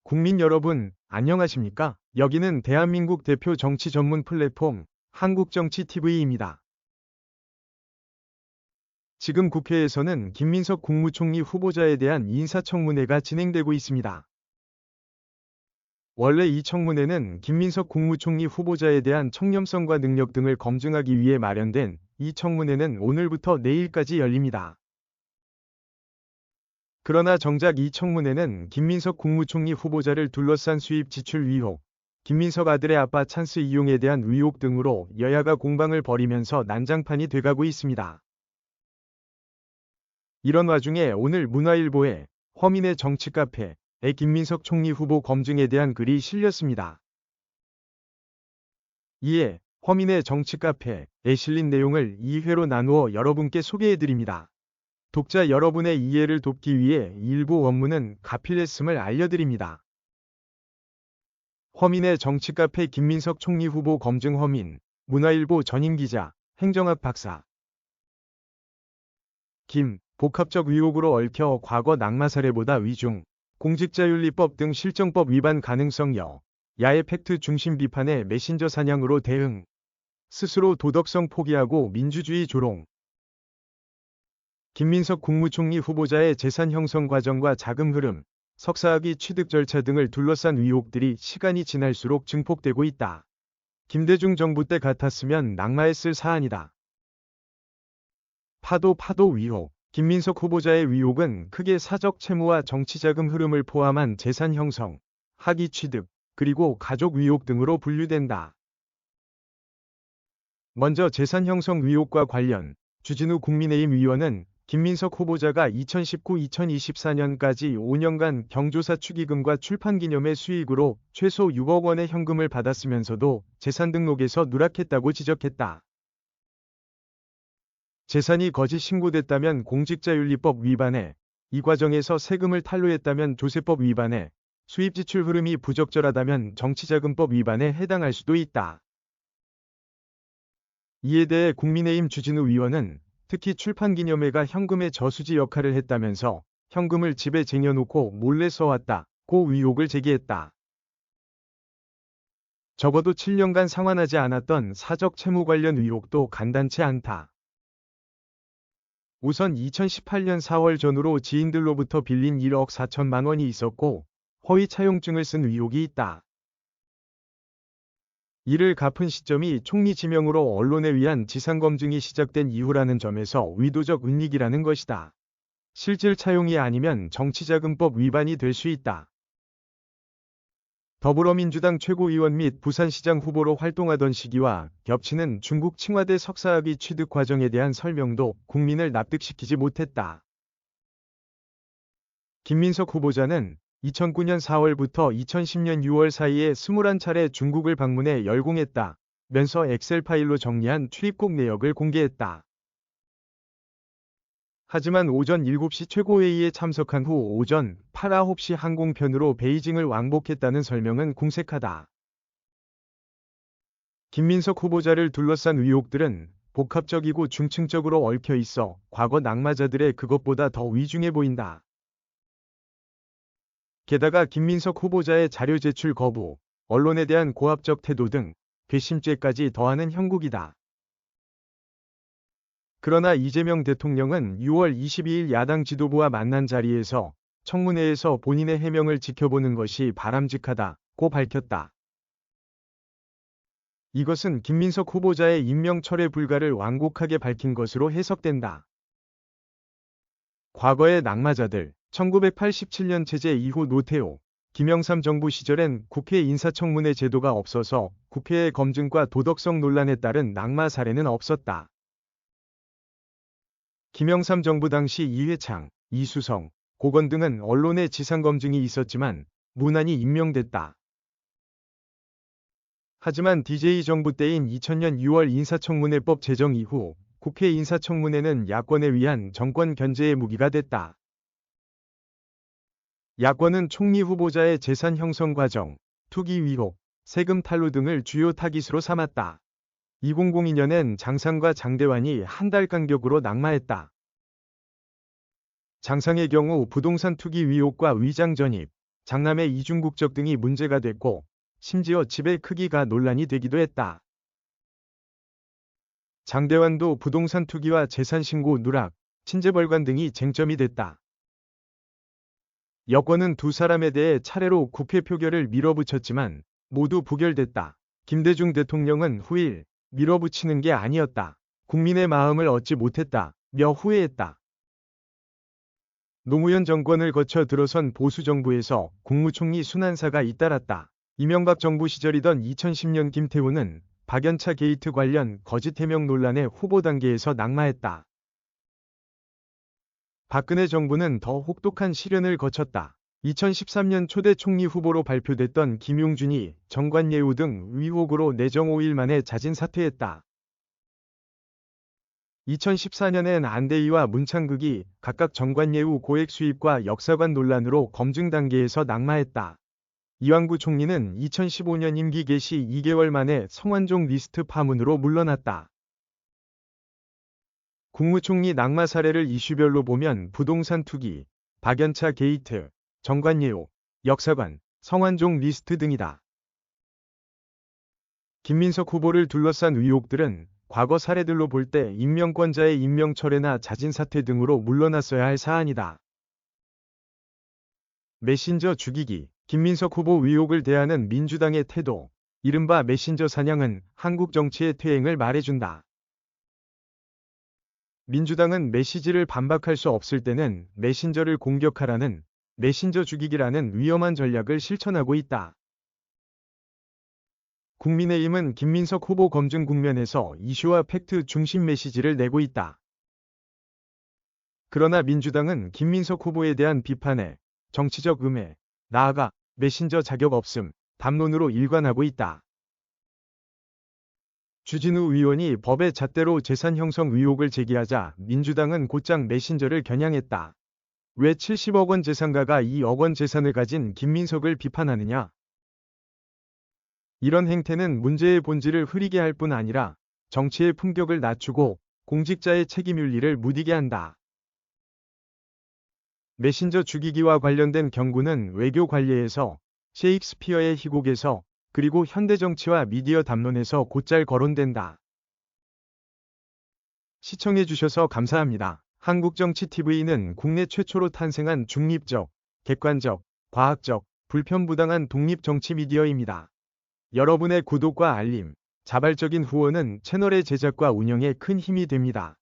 국민 여러분, 안녕하십니까? 여기는 대한민국 대표 정치 전문 플랫폼 한국정치TV입니다. 지금 국회에서는 김민석 국무총리 후보자에 대한 인사청문회가 진행되고 있습니다. 원래 이 청문회는 김민석 국무총리 후보자에 대한 청렴성과 능력 등을 검증하기 위해 마련된 이 청문회는 오늘부터 내일까지 열립니다. 그러나 정작 이 청문회는 김민석 국무총리 후보자를 둘러싼 수입 지출 의혹, 김민석 아들의 아빠 찬스 이용에 대한 의혹 등으로 여야가 공방을 벌이면서 난장판이 돼가고 있습니다. 이런 와중에 오늘 문화일보에 허민의 정치 카페에 김민석 총리 후보 검증에 대한 글이 실렸습니다. 이에 허민의 정치 카페에 실린 내용을 2회로 나누어 여러분께 소개해드립니다. 독자 여러분의 이해를 돕기 위해 일부 원문은 가필했음을 알려드립니다. 허민의 정치 카페 김민석 총리 후보 검증 허민, 문화일보 전임기자, 행정학 박사. 김, 복합적 의혹으로 얽혀 과거 낙마 사례보다 위중, 공직자윤리법 등 실정법 위반 가능성 여, 야의 팩트 중심 비판에 메신저 사냥으로 대응, 스스로 도덕성 포기하고 민주주의 조롱. 김민석 국무총리 후보자의 재산 형성 과정과 자금 흐름, 석사학위 취득 절차 등을 둘러싼 의혹들이 시간이 지날수록 증폭되고 있다. 김대중 정부 때 같았으면 낙마했을 사안이다. 파도 의혹. 김민석 후보자의 의혹은 크게 사적 채무와 정치자금 흐름을 포함한 재산 형성, 학위 취득, 그리고 가족 의혹 등으로 분류된다. 먼저 재산 형성 의혹과 관련 주진우 국민의힘 의원은 김민석 후보자가 2019-2024년까지 5년간 경조사 축의금과 출판기념회 수익으로 최소 6억 원의 현금을 받았으면서도 재산 등록에서 누락했다고 지적했다. 재산이 거짓 신고됐다면 공직자윤리법 위반에, 이 과정에서 세금을 탈루했다면 조세법 위반에, 수입지출 흐름이 부적절하다면 정치자금법 위반에 해당할 수도 있다. 이에 대해 국민의힘 주진우 의원은 특히 출판기념회가 현금의 저수지 역할을 했다면서 현금을 집에 쟁여놓고 몰래 써왔다고 의혹을 제기했다. 적어도 7년간 상환하지 않았던 사적 채무 관련 의혹도 간단치 않다. 우선 2018년 4월 전후로 지인들로부터 빌린 1억 4천만 원이 있었고 허위 차용증을 쓴 의혹이 있다. 이를 갚은 시점이 총리 지명으로 언론에 의한 지상검증이 시작된 이후라는 점에서 의도적 은닉이라는 것이다. 실질 차용이 아니면 정치자금법 위반이 될 수 있다. 더불어민주당 최고위원 및 부산시장 후보로 활동하던 시기와 겹치는 중국 칭화대 석사학위 취득 과정에 대한 설명도 국민을 납득시키지 못했다. 김민석 후보자는 2009년 4월부터 2010년 6월 사이에 21차례 중국을 방문해 열공했다면서 엑셀 파일로 정리한 출입국 내역을 공개했다. 하지만 오전 7시 최고회의에 참석한 후 오전 8, 9시 항공편으로 베이징을 왕복했다는 설명은 궁색하다. 김민석 후보자를 둘러싼 의혹들은 복합적이고 중층적으로 얽혀 있어 과거 낙마자들의 그것보다 더 위중해 보인다. 게다가 김민석 후보자의 자료 제출 거부, 언론에 대한 고압적 태도 등 괘씸죄까지 더하는 형국이다. 그러나 이재명 대통령은 6월 22일 야당 지도부와 만난 자리에서 청문회에서 본인의 해명을 지켜보는 것이 바람직하다고 밝혔다. 이것은 김민석 후보자의 임명 철회 불가를 완곡하게 밝힌 것으로 해석된다. 과거의 낙마자들, 1987년 체제 이후 노태우, 김영삼 정부 시절엔 국회 인사청문회 제도가 없어서 국회의 검증과 도덕성 논란에 따른 낙마 사례는 없었다. 김영삼 정부 당시 이회창, 이수성, 고건 등은 언론의 지상검증이 있었지만 무난히 임명됐다. 하지만 DJ 정부 때인 2000년 6월 인사청문회법 제정 이후 국회 인사청문회는 야권에 의한 정권 견제의 무기가 됐다. 야권은 총리 후보자의 재산 형성 과정, 투기 의혹, 세금 탈루 등을 주요 타깃으로 삼았다. 2002년엔 장상과 장대환이 한 달 간격으로 낙마했다. 장상의 경우 부동산 투기 의혹과 위장 전입, 장남의 이중국적 등이 문제가 됐고 심지어 집의 크기가 논란이 되기도 했다. 장대환도 부동산 투기와 재산 신고 누락, 친재벌관 등이 쟁점이 됐다. 여권은 두 사람에 대해 차례로 국회 표결을 밀어붙였지만 모두 부결됐다. 김대중 대통령은 후일 밀어붙이는 게 아니었다. 국민의 마음을 얻지 못했다며 후회했다. 노무현 정권을 거쳐 들어선 보수정부에서 국무총리 순환사가 잇따랐다. 이명박 정부 시절이던 2010년 김태우는 박연차 게이트 관련 거짓 해명 논란의 후보 단계에서 낙마했다. 박근혜 정부는 더 혹독한 시련을 거쳤다. 2013년 초대 총리 후보로 발표됐던 김용준이 정관예우 등 의혹으로 내정 5일 만에 자진 사퇴했다. 2014년엔 안대희와 문창극이 각각 정관예우 고액 수입과 역사관 논란으로 검증 단계에서 낙마했다. 이완구 총리는 2015년 임기 개시 2개월 만에 성완종 리스트 파문으로 물러났다. 국무총리 낙마 사례를 이슈별로 보면 부동산 투기, 박연차 게이트, 정관예우, 역사관, 성완종 리스트 등이다. 김민석 후보를 둘러싼 의혹들은 과거 사례들로 볼 때 임명권자의 임명철회나 자진사퇴 등으로 물러났어야 할 사안이다. 메신저 죽이기, 김민석 후보 의혹을 대하는 민주당의 태도, 이른바 메신저 사냥은 한국 정치의 퇴행을 말해준다. 민주당은 메시지를 반박할 수 없을 때는 메신저를 공격하라는 메신저 죽이기라는 위험한 전략을 실천하고 있다. 국민의힘은 김민석 후보 검증 국면에서 이슈와 팩트 중심 메시지를 내고 있다. 그러나 민주당은 김민석 후보에 대한 비판에 정치적 음해, 나아가 메신저 자격 없음, 담론으로 일관하고 있다. 주진우 의원이 법의 잣대로 재산 형성 의혹을 제기하자 민주당은 곧장 메신저를 겨냥했다. 왜 70억 원 재산가가 2억 원 재산을 가진 김민석을 비판하느냐? 이런 행태는 문제의 본질을 흐리게 할 뿐 아니라 정치의 품격을 낮추고 공직자의 책임윤리를 무디게 한다. 메신저 죽이기와 관련된 경고는 외교 관례에서, 셰익스피어의 희곡에서, 그리고 현대 정치와 미디어 담론에서 곧잘 거론된다. 시청해주셔서 감사합니다. 한국정치TV는 국내 최초로 탄생한 중립적, 객관적, 과학적, 불편부당한 독립정치 미디어입니다. 여러분의 구독과 알림, 자발적인 후원은 채널의 제작과 운영에 큰 힘이 됩니다.